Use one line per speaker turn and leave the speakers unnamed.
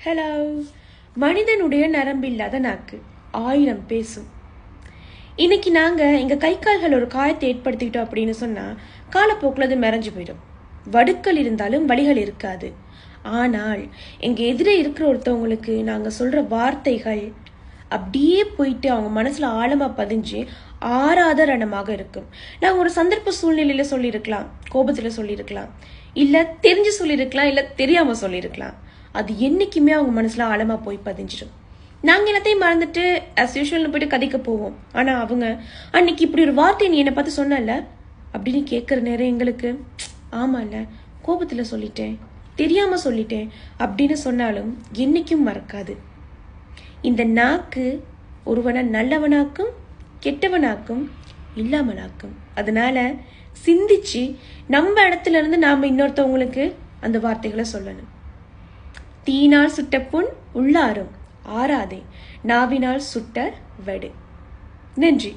Hello. மனிதனுடைய நரம்பில்லாத நாக்கு 1000 பேசும். இன்னைக்கு நாங்கள் எங்கள் கை கால்கள் ஒரு காயத்தை ஏற்படுத்திக்கிட்டோம் அப்படின்னு சொன்னால் காலப்போக்கில் அது மறைஞ்சு போயிடும். வடுக்கள் இருந்தாலும் வலிகள் இருக்காது. ஆனால் எங்கள் எதிரே இருக்கிற ஒருத்தவங்களுக்கு நாங்கள் சொல்கிற வார்த்தைகள் அப்படியே போயிட்டு அவங்க மனசில் ஆழமாக பதிஞ்சு ஆறாத ரணமாக இருக்கும். நாங்கள் ஒரு சந்தர்ப்ப சூழ்நிலையில் சொல்லியிருக்கலாம், கோபத்தில் சொல்லியிருக்கலாம், இல்லை தெரிஞ்சு சொல்லியிருக்கலாம், இல்லை தெரியாமல் சொல்லியிருக்கலாம். அது என்றைக்குமே அவங்க மனசில் ஆழமாக போய் பதிஞ்சிடும். நாங்கள் எல்லாத்தையும் மறந்துட்டு அஸ் யூஷுவல்னு போயிட்டு கதைக்க போவோம். ஆனால் அவங்க அன்னைக்கு இப்படி ஒரு வார்த்தை நீ என்னை பார்த்து சொன்னல அப்படின்னு கேட்குற நேரம் எங்களுக்கு ஆமாம்ல, கோபத்தில் சொல்லிட்டேன், தெரியாமல் சொல்லிட்டேன் அப்படின்னு சொன்னாலும் என்றைக்கும் மறக்காது. இந்த நாக்கு ஒருவனை நல்லவனாக்கும் கெட்டவனாக்கும் இல்லாமலாக்கும். அதனால சிந்திச்சு நம்ம இடத்துல இருந்து நாம் இன்னொருத்தவங்களுக்கு அந்த வார்த்தைகளை சொல்லணும். தீயினால் சுட்ட புண் உள்ளாரும் ஆறாதே, நாவினால் சுட்ட வடு. நன்றி.